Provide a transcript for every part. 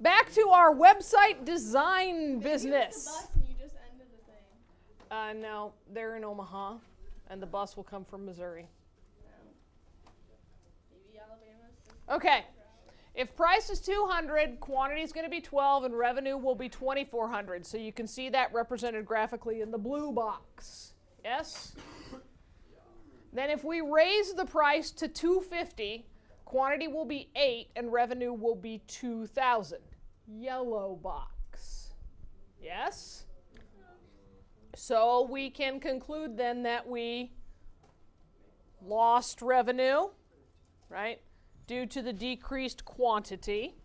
back to our website design business. The bus and you just ended the thing. No, they're in Omaha, and the bus will come from Missouri. Maybe Alabama's just Okay. If price is 200, quantity is going to be 12, and revenue will be 2,400. So you can see that represented graphically in the blue box. Yes? Then if we raise the price to 250, quantity will be 8, and revenue will be 2,000. Yellow box. Yes? So we can conclude then that we lost revenue, right? Due to the decreased quantity.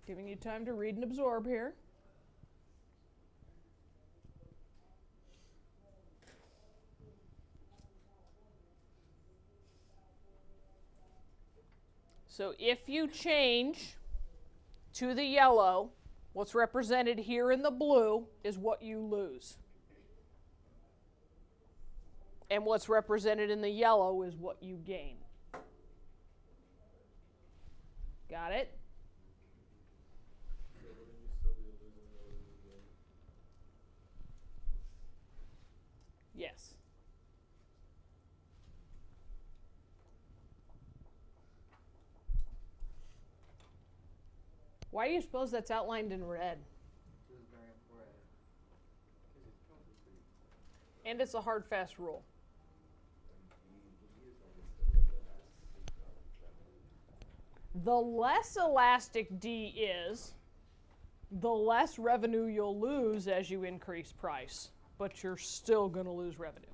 Giving you time to read and absorb here. So if you change to the yellow, what's represented here in the blue is what you lose. And what's represented in the yellow is what you gain. Got it? Yes. Why do you suppose that's outlined in red? And it's a hard, fast rule. The less elastic D is, the less revenue you'll lose as you increase price, but you're still going to lose revenue.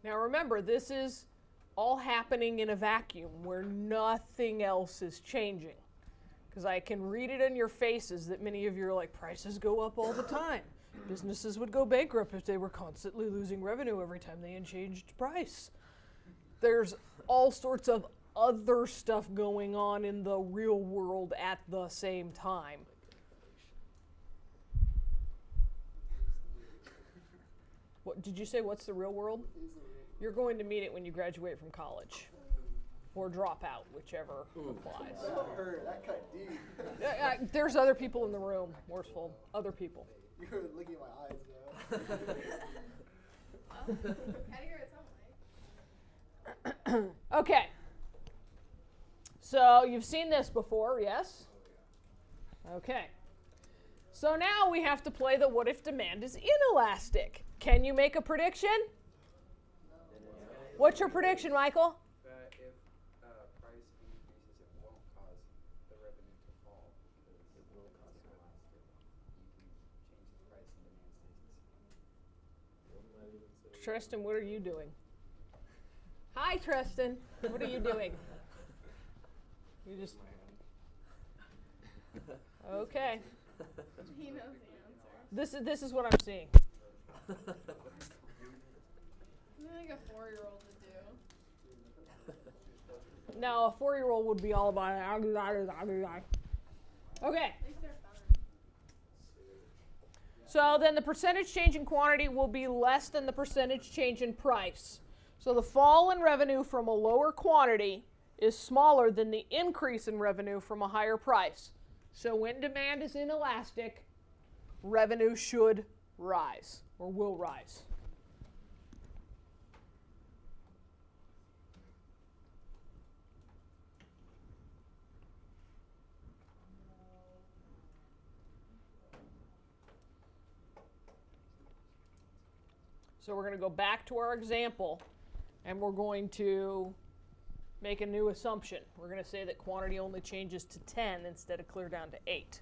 Now remember, this is all happening in a vacuum where nothing else is changing. Because I can read it in your faces that many of you are like, prices go up all the time. Businesses would go bankrupt if they were constantly losing revenue every time they changed price. There's all sorts of other stuff going on in the real world at the same time. What did you say? What's the real world? You're going to meet it when you graduate from college. Or drop out, whichever applies. That cut deep. There's other people in the room, Morseful. Other people. You were looking at my eyes, though. Okay. So you've seen this before, yes? Okay. So now we have to play the what if demand is inelastic. Can you make a prediction? What's your prediction, Michael? Tristan, what are you doing? Hi, Tristan. What are you doing? You just... Okay. He knows the answer. This is what I'm seeing. Something like a 4-year-old would do. No, a 4-year-old would be all about it. Okay. At least they're fun. So then the percentage change in quantity will be less than the percentage change in price. So the fall in revenue from a lower quantity is smaller than the increase in revenue from a higher price. So when demand is inelastic, revenue should rise or will rise. So we're going to go back to our example, and we're going to make a new assumption. We're going to say that quantity only changes to 10 instead of clear down to 8.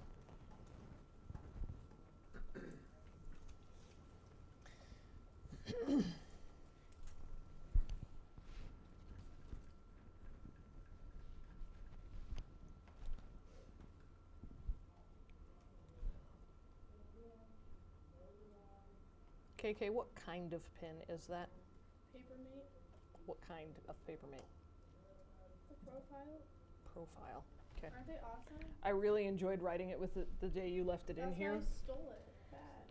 KK, what kind of pin is that? Papermate. What kind of papermate? The profile. Profile. Okay. Aren't they awesome? I really enjoyed writing it with the day you left it in That's here. why I stole it back.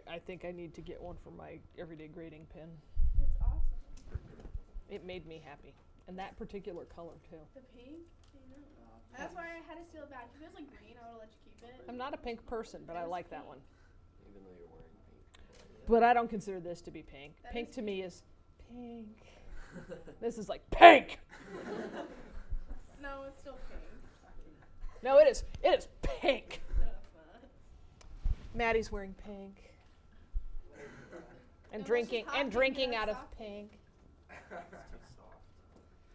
I think I need to get one for my everyday grading pen. It's awesome. It made me happy. And that particular color, too. The pink? That's why I had to steal it back. If it was like green, I would have let you keep it. I'm not a pink person, but I That is like that pink. one. Even though you're wearing pink. But I don't consider this to be pink. That Pink is to me is pink. This is like pink! No, it's still pink. No, it is. It is pink. No, it's not. Maddie's wearing pink. And Unless drinking she's hot pink, drinking then out of it's soft pink.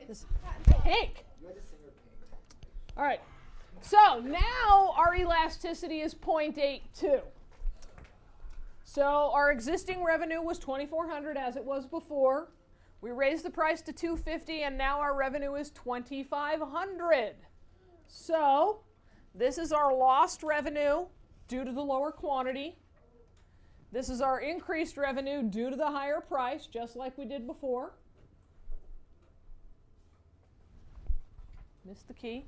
It's This- patent. Pink! You had to sing her pink. All right. So now our elasticity is 0.82. So our existing revenue was $2,400 as it was before. We raised the price to $250 and now our revenue is $2,500. So this is our lost revenue due to the lower quantity. This is our increased revenue due to the higher price, just like we did before. Missed the key.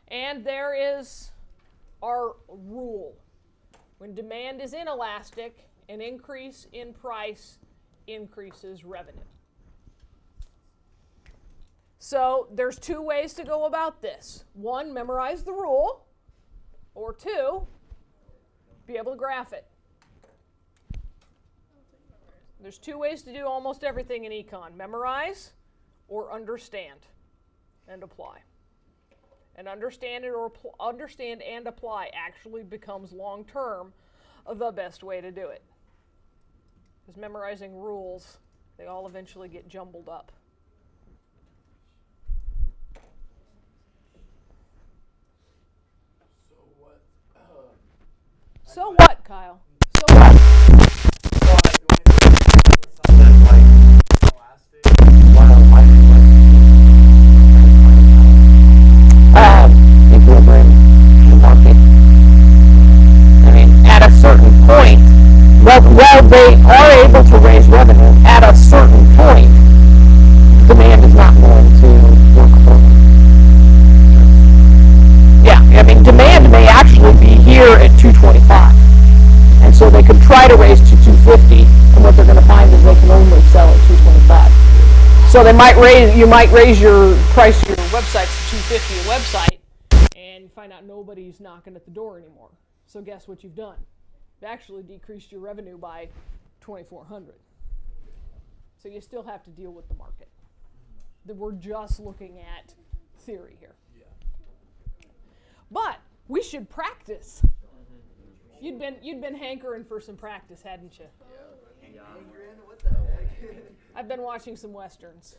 And there is our rule. When demand is inelastic, an increase in price increases revenue. So there's two ways to go about this. One, memorize the rule. Or two, be able to graph it. There's two ways to do almost everything in econ. Memorize or understand and apply. And understand it or understand and apply actually becomes long-term the best way to do it. Because memorizing rules, they all eventually get jumbled up. So what, Kyle? So what? Equilibrium in the market. I mean, at a certain point, while they are able to raise revenue, at a certain point, demand is not going to work for them. Yeah, I mean, demand may actually be here at 225, and so they could try to raise to 250, and what they're going to find is they can only sell at 225. So they might you might raise your price of your Website's $250 a website, and you find out nobody's knocking at the door anymore. So guess what you've done? You've actually decreased your revenue by $2,400. So you still have to deal with the market. We're just looking at theory here. But we should practice. You'd been hankering for some practice, hadn't you? What the heck? I've been watching some westerns.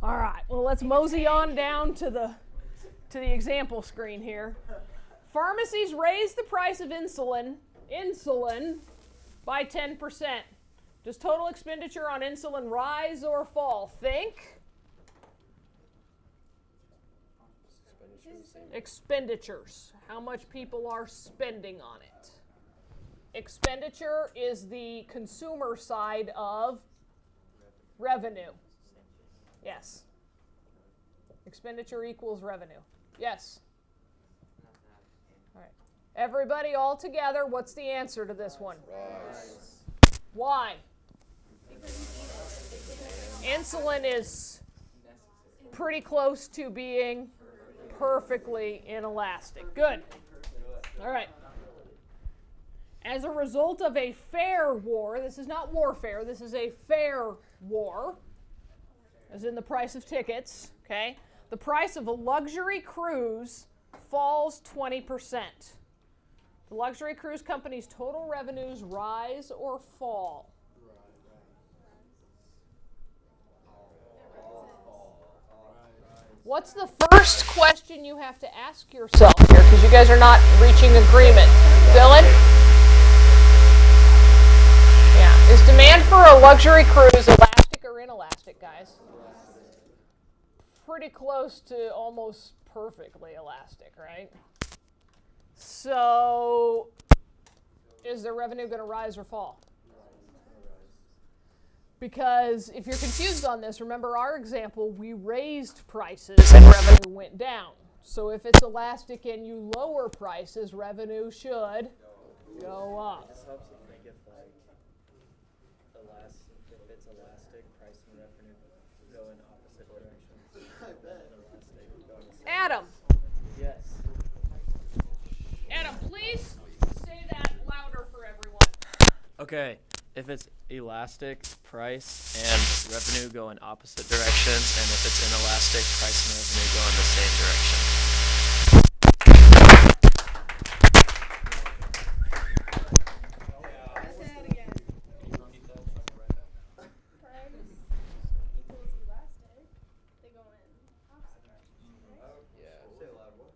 All right, well, let's mosey on down to the example screen here. Pharmacies raise the price of insulin by 10%. Does total expenditure on insulin rise or fall? Think. Expenditures. How much people are spending on it. Expenditure is the consumer side of revenue. Yes. Expenditure equals revenue. Yes. All right. Everybody all together, what's the answer to this one? Rise. Why? Insulin is pretty close to being perfectly inelastic. Good. All right. As a result of a fair war, this is not warfare, this is a fair war, as in the price of tickets, okay? The price of a luxury cruise falls 20%. The luxury cruise company's total revenues rise or fall? What's the first question you have to ask yourself here? Because you guys are not reaching agreement. Dylan? Yeah. Is demand for a luxury cruise elastic or inelastic, guys? Pretty close to almost perfectly elastic, right? So is their revenue going to rise or fall? Because if you're confused on this, remember our example, we raised prices and revenue went down. So if it's elastic and you lower prices, revenue should go up. This helps if they get like if it's elastic, price and revenue go in opposite directions. I bet. Elastic go in the same. Adam, Yes. Adam, please say that louder for everyone. Okay, if it's elastic, price and revenue go in opposite directions, and if it's inelastic, price and revenue go in the same direction. Let's say that again. Price equals elastic. They go in opposite directions, right? Say loud what?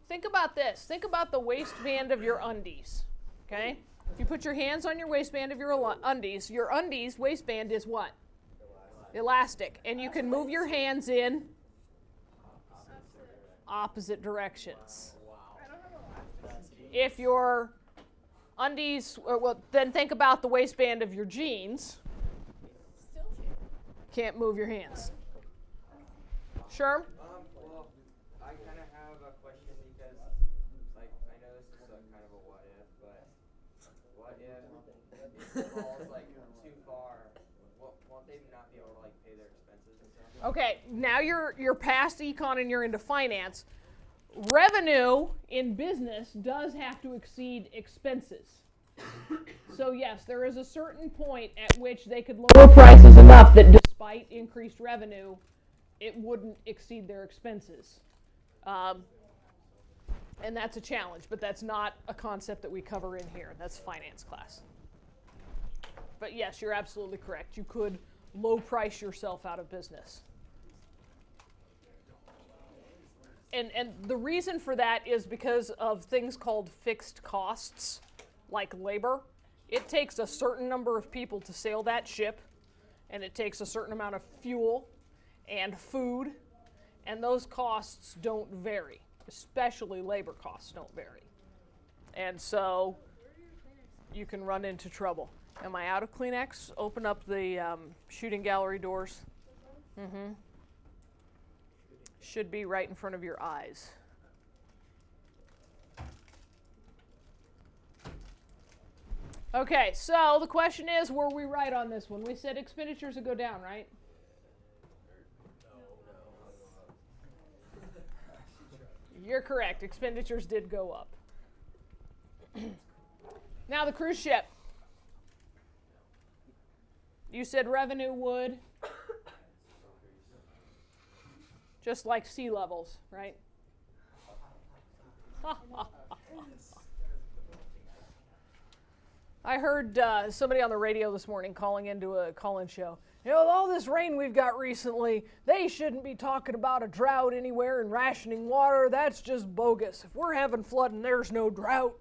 Think about this. Think about the waistband of your undies, okay? If you put your hands on your waistband of your undies waistband is what? Elastic. And you can move your hands in opposite directions. I don't have elasticity. If your undies, then think about the waistband of your jeans. Still can't. Can't move your hands. Sure? Well, I kind of have a question because, like, I know this is kind of a what if, but what if it falls, like, too far? Won't they not be able to, like, pay their expenses and stuff? Okay, now you're past econ and you're into finance. Revenue in business does have to exceed expenses. So yes, there is a certain point at which they could lower prices enough that despite increased revenue, it wouldn't exceed their expenses. And that's a challenge, but that's not a concept that we cover in here. That's finance class. But yes, you're absolutely correct. You could low price yourself out of business. And the reason for that is because of things called fixed costs, like labor. It takes a certain number of people to sail that ship, and it takes a certain amount of fuel and food, and those costs don't vary, especially labor costs don't vary. And so you can run into trouble. Am I out of Kleenex? Open up the shooting gallery doors. Mm-hmm. Should be right in front of your eyes. Okay, so the question is, were we right on this one? We said expenditures would go down, right? You're correct. Expenditures did go up. Now the cruise ship. You said revenue would, just like sea levels, right? I heard somebody on the radio this morning calling into a call-in show. You know, with all this rain we've got recently, they shouldn't be talking about a drought anywhere and rationing water. That's just bogus. If we're having flooding, there's no drought.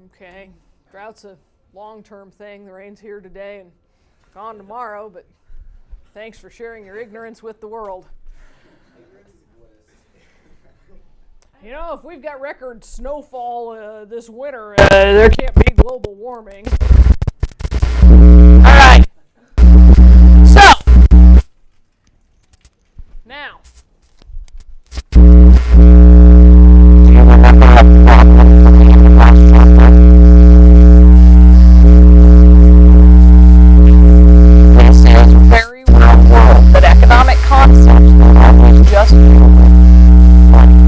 Okay, drought's a long-term thing. The rain's here today and gone tomorrow, but thanks for sharing your ignorance with the world. You know, if we've got record snowfall this winter, there can't be global warming. All right. So, now, Do you remember a problem from the end of last chapter? This is very real world, but economic concepts don't always just deal with money.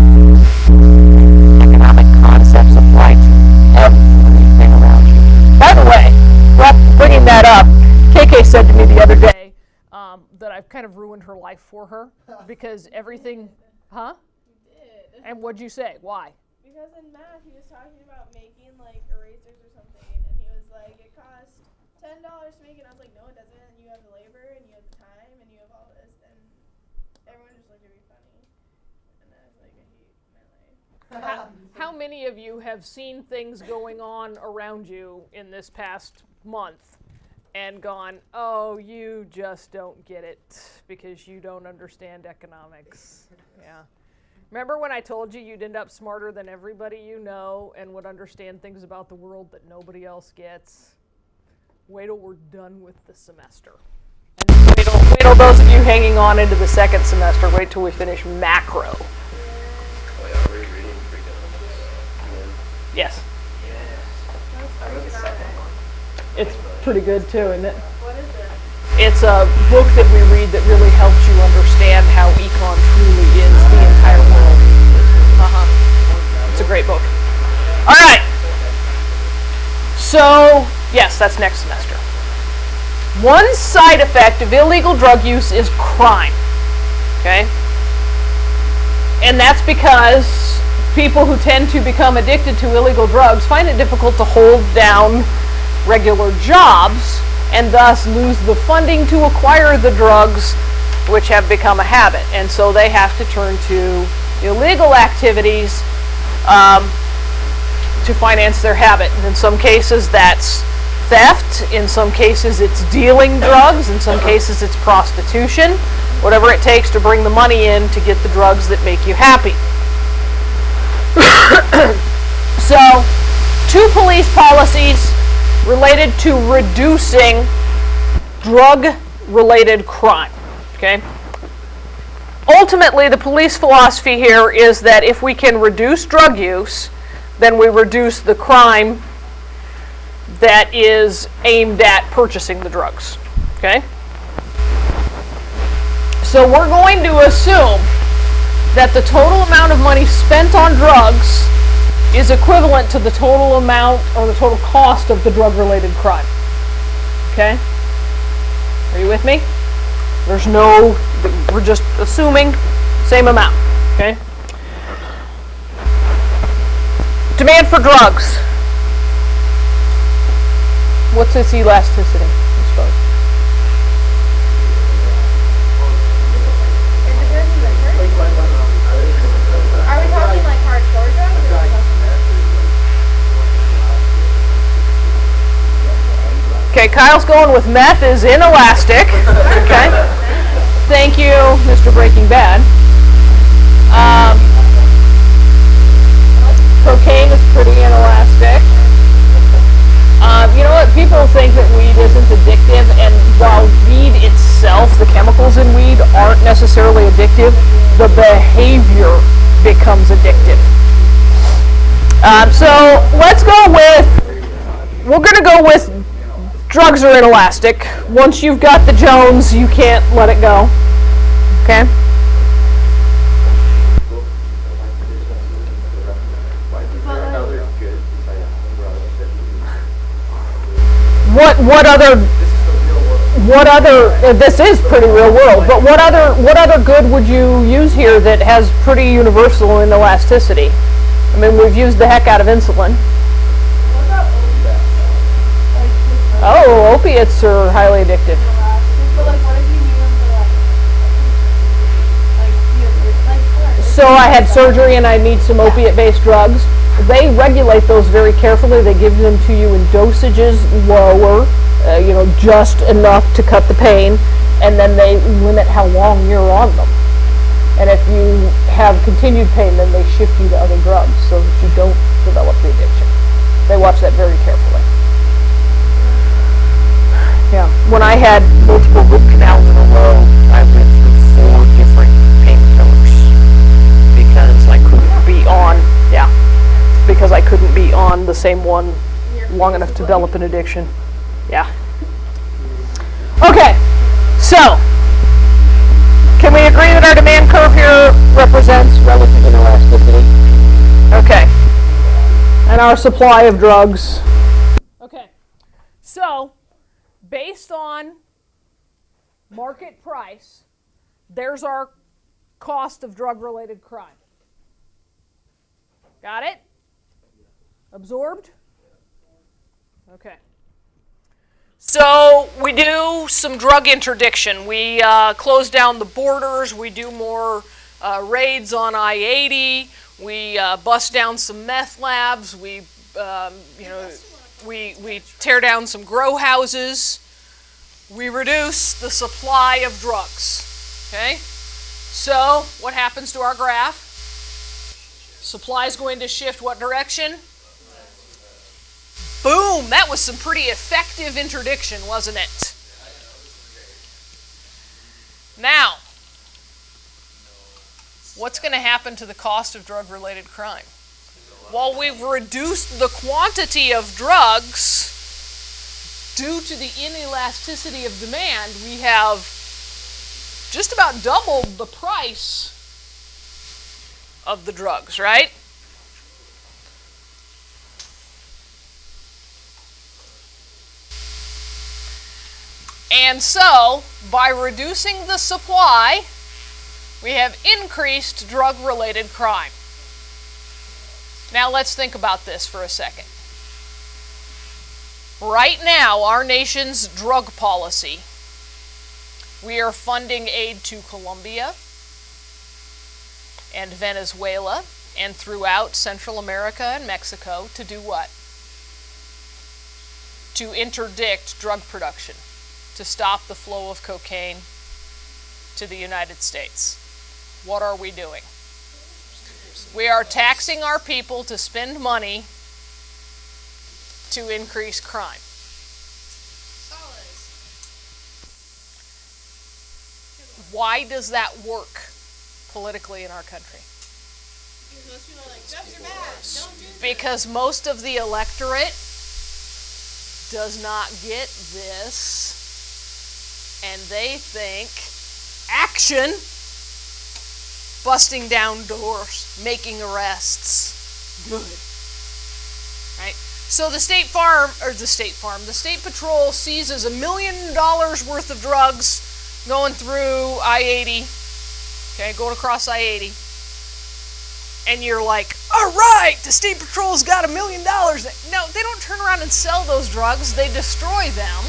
Economic concepts apply to everything around you. By the way, bringing that up, KK said to me the other day that I've kind of ruined her life for her because everything, huh? You did. And what'd you say? Why? Because in math, he was talking about making like erasers or something, and he was like, it costs $10 to make it. And I was like, no, it doesn't. And you have the labor, and you have the time, and you have all this, and everyone just looked at me funny. And I was like, I hate my life. How many of you have seen things going on around you in this past month and gone, oh, you just don't get it because you don't understand economics? Yeah. Remember when I told you you'd end up smarter than everybody you know and would understand things about the world that nobody else gets? Wait till we're done with the semester. And wait till those of you hanging on into the second semester, wait till we finish macro. Oh yeah, are we reading freaking? Yes. I read the second one. It's pretty good too, isn't it? What is it? It's a book that we read that really helps you understand how econ truly is the entire world. It's a great book. All right. So, yes, that's next semester. One side effect of illegal drug use is crime. Okay? And that's because people who tend to become addicted to illegal drugs find it difficult to hold down regular jobs and thus lose the funding to acquire the drugs which have become a habit. And so they have to turn to illegal activities to finance their habit. And in some cases that's theft, in some cases it's dealing drugs, in some cases it's prostitution, whatever it takes to bring the money in to get the drugs that make you happy. So, 2 police policies related to reducing drug-related crime. Okay? Ultimately, the police philosophy here is that if we can reduce drug use, then we reduce the crime that is aimed at purchasing the drugs. Okay? So we're going to assume that the total amount of money spent on drugs is equivalent to the total amount or the total cost of the drug-related crime. Okay? Are you with me? We're just assuming same amount. Okay? Demand for drugs. What's its elasticity, I suppose? Is it good in winter? Are we talking like hardcore drugs? Or are we talking Okay, Kyle's going with meth is inelastic. Okay. Thank you, Mr. Breaking Bad. Cocaine is pretty inelastic. You know what? People think that weed isn't addictive, and while weed itself, the chemicals in weed aren't necessarily addictive, the behavior becomes addictive. So let's go with, we're going to go with drugs are inelastic. Once you've got the Jones, you can't let it go. Okay? What other this is pretty real world, but what other good would you use here that has pretty universal inelasticity? I mean, we've used the heck out of insulin. What about opiates? Oh, opiates are highly addictive. But like, what if you need them for So I had surgery and I need some opiate-based drugs. They regulate those very carefully. They give them to you in dosages lower, just enough to cut the pain, and then they limit how long you're on them. And if you have continued pain, then they shift you to other drugs so that you don't develop the addiction. They watch that very carefully. Yeah. When I had multiple root canals in a row, I went through 4 different painkillers because I couldn't be on the same one long enough to develop an addiction. Yeah. Okay. So, can we agree that our demand curve here represents relative inelasticity? Okay. And our supply of drugs. Okay. So, based on market price, there's our cost of drug-related crime. Got it? Absorbed? Okay. So we do some drug interdiction. We close down the borders. We do more raids on I-80. We bust down some meth labs. We tear down some grow houses. We reduce the supply of drugs. Okay? So what happens to our graph? Supply is going to shift what direction? Boom! That was some pretty effective interdiction, wasn't it? Now, what's going to happen to the cost of drug-related crime? While we've reduced the quantity of drugs due to the inelasticity of demand, we have just about doubled the price of the drugs, right? And so, by reducing the supply, we have increased drug-related crime. Now let's think about this for a second. Right now, our nation's drug policy, we are funding aid to Colombia and Venezuela and throughout Central America and Mexico to do what? To interdict drug production, to stop the flow of cocaine to the United States. What are we doing? We are taxing our people to spend money to increase crime. Why does that work politically in our country? Because most people are like, drugs are bad, don't do drugs. Because most of the electorate does not get this, and they think action, busting down doors, making arrests, good. Right? So the state patrol seizes $1 million worth of drugs going through I-80, okay, going across I-80, and you're like, all right, the state patrol's got $1 million. No, they don't turn around and sell those drugs, they destroy them,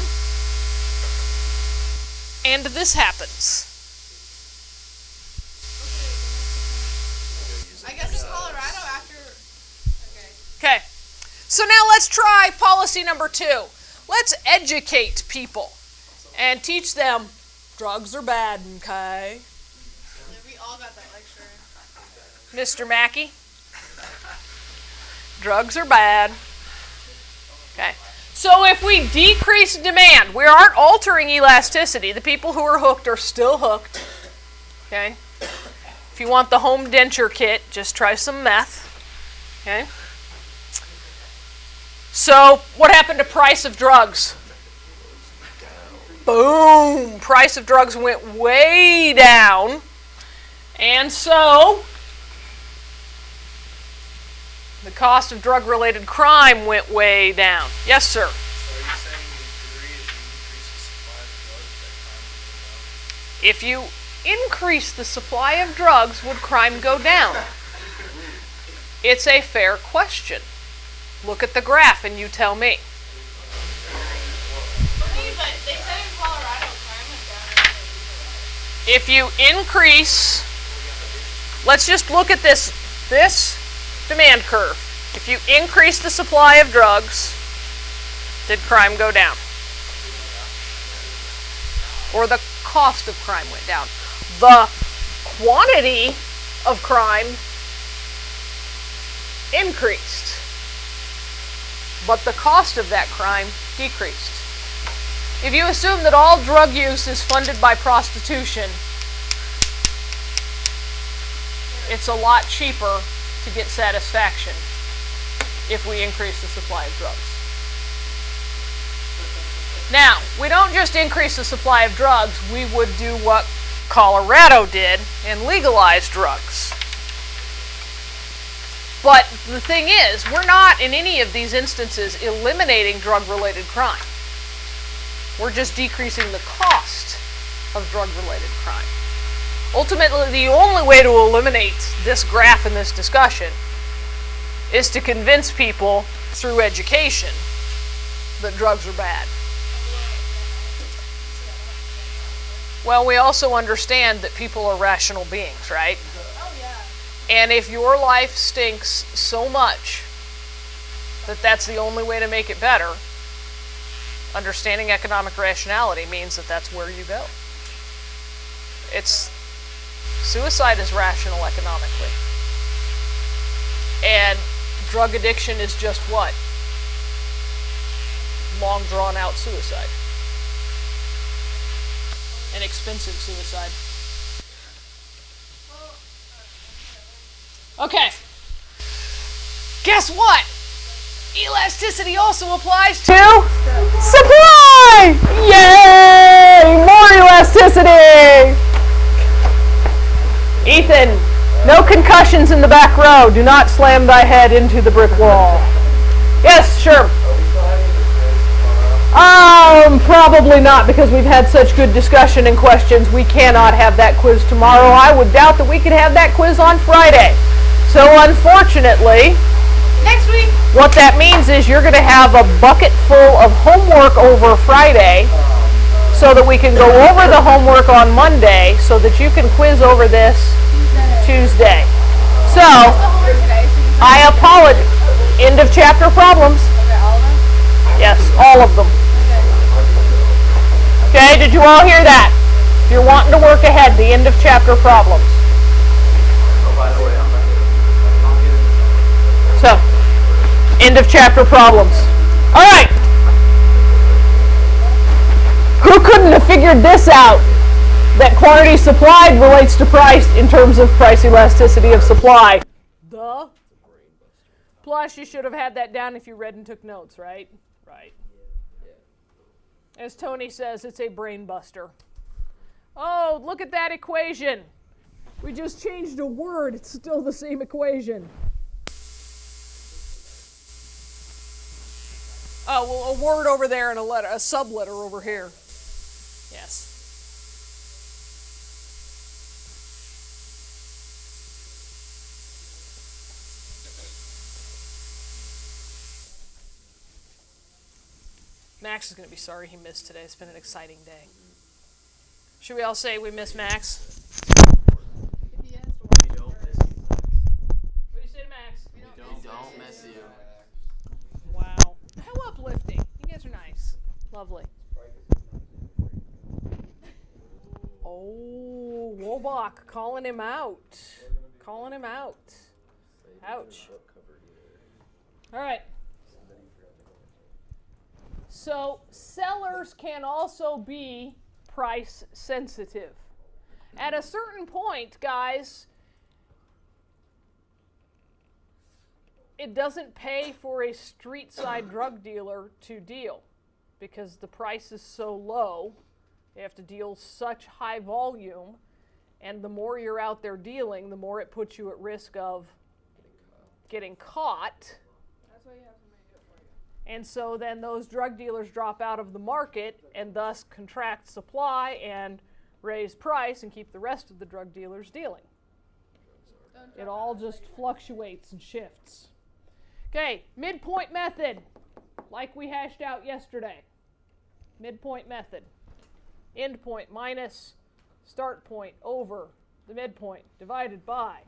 and this happens. I guess in Colorado after. Okay, so now let's try policy number 2. Let's educate people and teach them drugs are bad, okay? We all got that lecture. Mr. Mackey, drugs are bad. Okay, so if we decrease demand, we aren't altering elasticity. The people who are hooked are still hooked. Okay, if you want the home denture kit, just try some meth. Okay. So what happened to price of drugs? Boom! Price of drugs went way down. And so the cost of drug-related crime went way down. Yes, sir? So are you saying the theory is you increase the supply of drugs that crime If you increase the supply of drugs, would crime go goes down? down? It's a fair question. Look at the graph and you tell me. But they said in Colorado crime went down and they If you increase, let's just look at this demand curve. If you increase the supply of drugs, did crime go down? Or the cost of crime went down? The quantity of crime increased, but the cost of that crime decreased. If you assume that all drug use is funded by prostitution, it's a lot cheaper to get satisfaction if we increase the supply of drugs. Now, we don't just increase the supply of drugs, we would do what Colorado did and legalize drugs. But the thing is, we're not in any of these instances eliminating drug-related crime. We're just decreasing the cost of drug-related crime. Ultimately, the only way to eliminate this graph in this discussion is to convince people through education that drugs are bad. Well, we also understand that people are rational beings, right? Oh yeah. And if your life stinks so much that that's the only way to make it better, understanding economic rationality means that that's where you go. Suicide is rational economically. And drug addiction is just what? Long drawn out suicide. An expensive suicide. Okay. Guess what? Elasticity also applies to supply! Yay! More elasticity! Ethan, no concussions in the back row. Do not slam thy head into the brick wall. Yes, sure. Probably not, because we've had such good discussion and questions. We cannot have that quiz tomorrow. I would doubt that we could have that quiz on Friday. So unfortunately, Next week. what that means is you're going to have a bucket full of homework over Friday so that we can go over the homework on Monday so that you can quiz over this Tuesday. So, I apologize. End of chapter problems. Okay, all of them? Yes, all of them. Okay, did you all hear that? If you're wanting to work ahead, the end of chapter problems. So, end of chapter problems. All right. Who couldn't have figured this out? That quantity supplied relates to price in terms of price elasticity of supply. Duh. Plus, you should have had that down if you read and took notes, right? Right. As Tony says, it's a brain buster. Oh, look at that equation. We just changed a word. It's still the same equation. Oh, well, a word over there and a subletter over here. Yes. Max is going to be sorry he missed today. It's been an exciting day. Should we all say we miss Max? If he has to work We don't first. miss you, Max. What do you say to Max? We Don't miss you. Wow. How uplifting. You guys are nice. Lovely. Oh, Wobach calling him out. Calling him out. Ouch. All right. So sellers can also be price sensitive. At a certain point, guys, it doesn't pay for a street side drug dealer to deal because the price is so low. They have to deal such high volume, and the more you're out there dealing, the more it puts you at risk of getting caught. That's why you have somebody do it for you. And so then those drug dealers drop out of the market and thus contract supply and raise price and keep the rest of the drug dealers dealing. Don't It drop all out. just fluctuates and shifts. Okay, midpoint method, like we hashed out yesterday. Midpoint method. End point minus start point over the midpoint divided by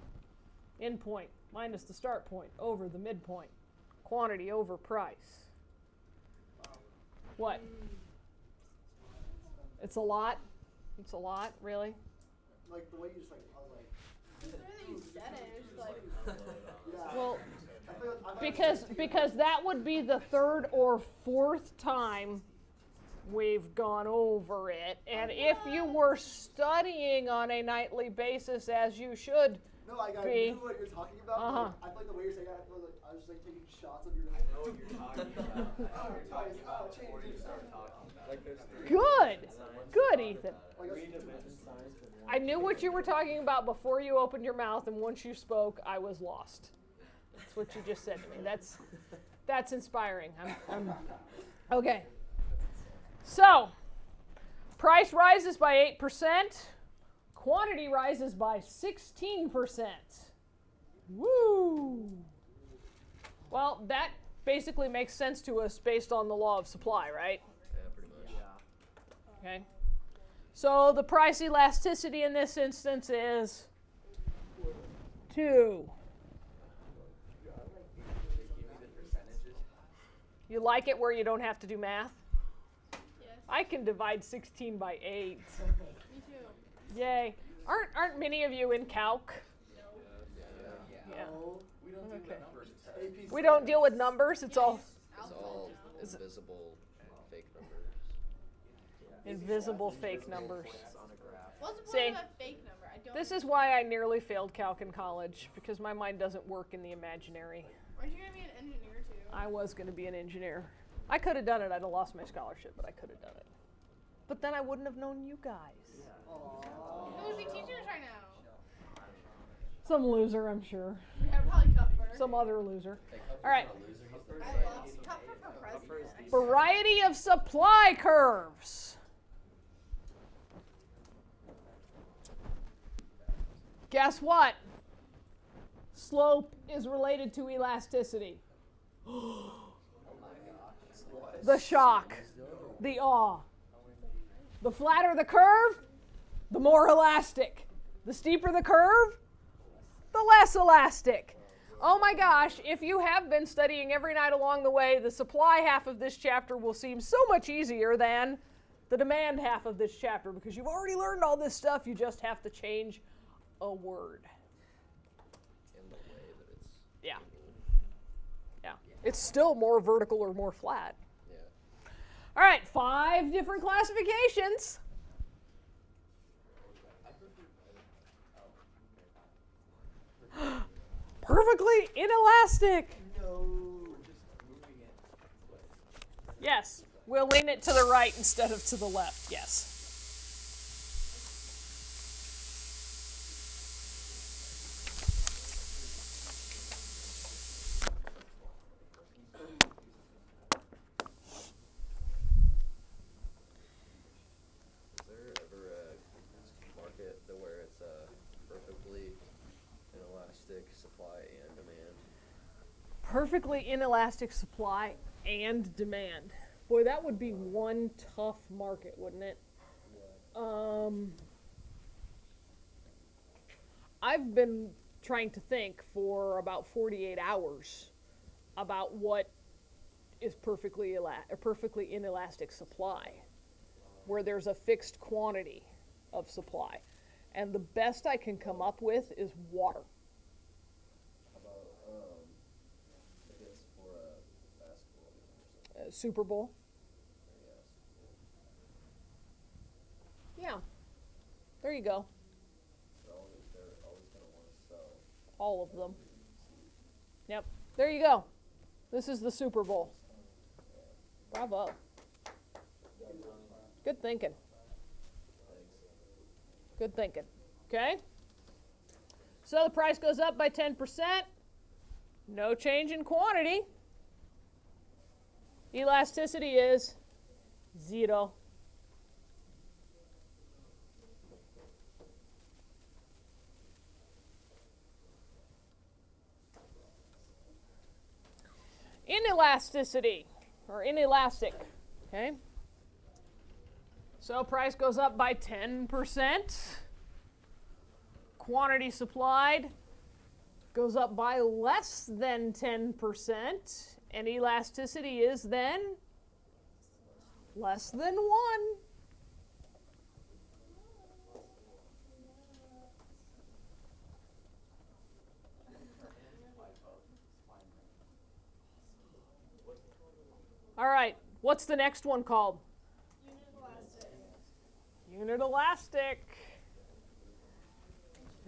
end point minus the start point over the midpoint. Quantity over price. What? It's a lot? It's a lot, really? Like the way you just like, I was like, Just the way that you said it, it was just like, yeah. Well, I thought because that would be the third or fourth time we've gone over it. And if you were studying on a nightly basis, as you should, no, like I be- knew what you're talking about. Uh-huh. Like, I feel like the way you're saying it, I feel like I was just like taking shots of your. I know what you're talking about. I know what you're talking about before you start talking about it. good, good, Ethan. Like, I knew what you were talking about before you opened your mouth, and once you spoke, I was lost. That's what you just said to me. That's inspiring. I'm okay. So, price rises by 8%, quantity rises by 16%. Woo! Well, that basically makes sense to us based on the law of supply, right? Yeah, pretty much. Okay. So the price elasticity in this instance is 2. You like it where you don't have to do math? yes, I can divide 16 by 8. me too. Yay. Aren't many of you in calc? Yeah. no, we Okay. We don't deal with numbers. It's all It's all invisible fake numbers. invisible fake numbers. What's the point See, of a fake number? I don't. this is why I nearly failed calc in college, because my mind doesn't work in the imaginary. Aren't you gonna be an engineer too? I was going to be an engineer. I could have done it. I'd have lost my scholarship, but I could have done it. But then I wouldn't have known you guys. Who would be teaching us right now? Some loser, I'm sure. Yeah, probably Cupfer. Some other loser. All right. I love Cupfer for president. Variety of supply curves. Guess what? Slope is related to elasticity. The shock, the awe. The flatter the curve, the more elastic. The steeper the curve, the less elastic. Oh my gosh, if you have been studying every night along the way, the supply half of this chapter will seem so much easier than the demand half of this chapter, because you've already learned all this stuff, you just have to change a word. In the way that it's. Yeah. Yeah. It's still more vertical or more flat. Yeah. All right, 5 different classifications. Perfectly inelastic. Yes, we'll lean it to the right instead of to the left. Yes. Is there ever a market where it's perfectly inelastic supply and demand? Perfectly inelastic supply and demand. Boy, that would be one tough market, wouldn't it? I've been trying to think for about 48 hours about what is perfectly inelastic supply, where there's a fixed quantity of supply. And the best I can come up with is water. How about I guess for a basketball game or something? Super Bowl. Yes. Yeah. There you go. They're always gonna want to sell. All of them. Yep. There you go. This is the Super Bowl. Bravo. Good thinking. Good thinking. Okay? So the price goes up by 10%. No change in quantity. Elasticity is 0. Inelasticity, or inelastic, okay? So price goes up by 10%. Quantity supplied goes up by less than 10%. And elasticity is then less than 1. All right, what's the next one called? Unit elastic.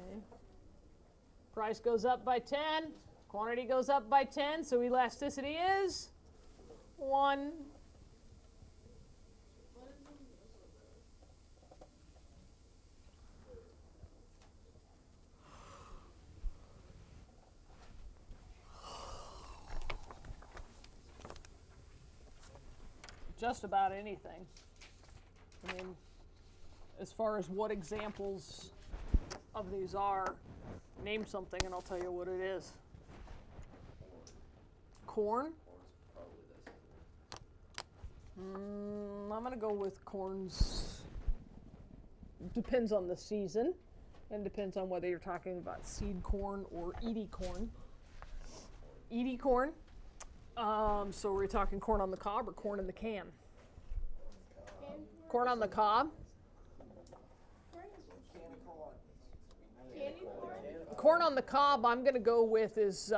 Okay. Price goes up by 10, quantity goes up by 10, so elasticity is 1. Just about anything. I mean, as far as what examples of these are, name something and I'll tell you what it is. Corn? I'm going to go with corn's. Depends on the season, and depends on whether you're talking about seed corn or Edie corn. Edie corn. So we're talking corn on the cob or corn in the can? Corn on the cob. Candy corn? corn on the cob I'm going to go with is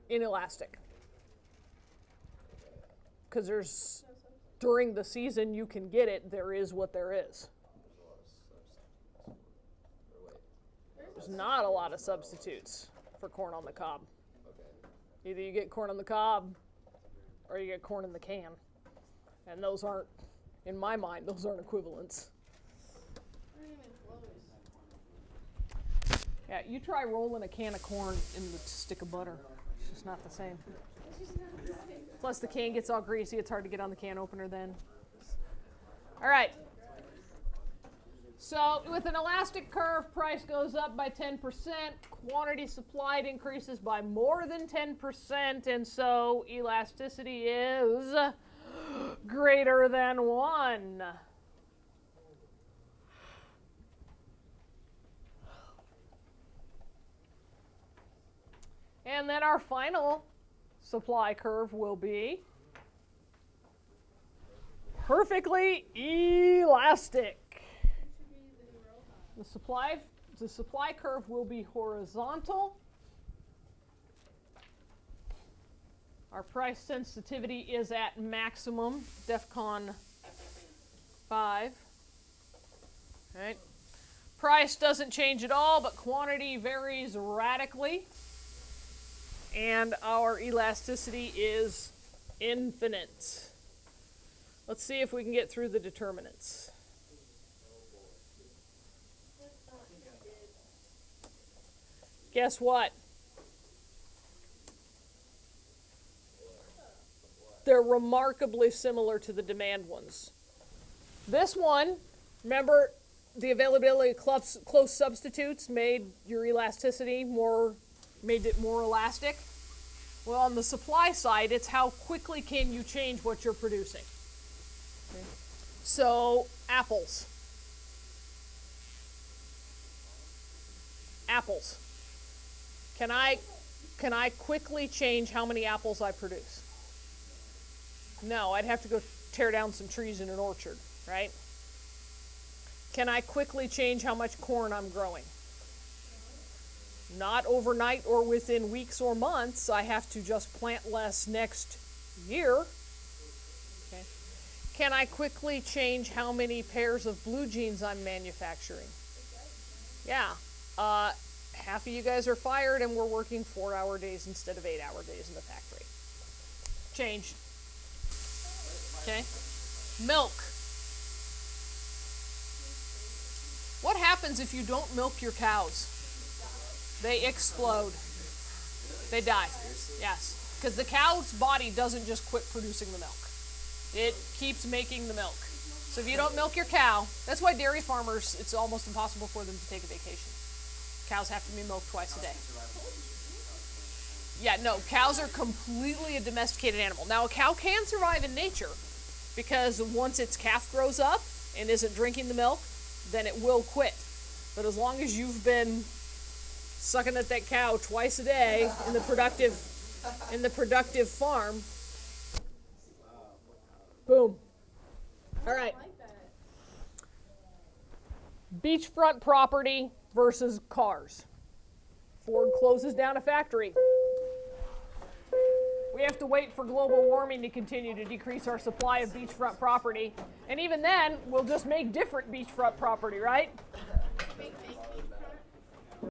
inelastic. Because there's, during the season you can get it, there is what there is. There's not a lot of substitutes for corn on the cob. Either you get corn on the cob or you get corn in the can. And those aren't, in my mind, those aren't equivalents. Yeah, you try rolling a can of corn in the stick of butter. It's just not the same. Plus the can gets all greasy, it's hard to get on the can opener then. All right. So with an elastic curve, price goes up by 10%, quantity supplied increases by more than 10%, and so elasticity is greater than 1. And then our final supply curve will be perfectly elastic. The supply curve will be horizontal. Our price sensitivity is at maximum, DEFCON 5. All right. Price doesn't change at all, but quantity varies radically. And our elasticity is infinite. Let's see if we can get through the determinants. Guess what? They're remarkably similar to the demand ones. This one, remember the availability of close substitutes made your elasticity made it more elastic? Well, on the supply side, it's how quickly can you change what you're producing. Okay. So, apples. Apples. Can I quickly change how many apples I produce? No, I'd have to go tear down some trees in an orchard, right? Can I quickly change how much corn I'm growing? Not overnight or within weeks or months. I have to just plant less next year. Okay. Can I quickly change how many pairs of blue jeans I'm manufacturing? Yeah. Half of you guys are fired and we're working 4-hour days instead of 8-hour days in the factory. Changed. Okay. Milk. What happens if you don't milk your cows? They explode. They die. Yes. Because the cow's body doesn't just quit producing the milk. It keeps making the milk. So if you don't milk your cow, that's why dairy farmers, it's almost impossible for them to take a vacation. Cows have to be milked twice a day. Yeah, no, cows are completely a domesticated animal. Now, a cow can survive in nature because once its calf grows up and isn't drinking the milk, then it will quit. But as long as you've been sucking at that cow twice a day in the productive farm, boom. All right. Beachfront property versus cars. Ford closes down a factory. We have to wait for global warming to continue to decrease our supply of beachfront property. And even then, we'll just make different beachfront property, right?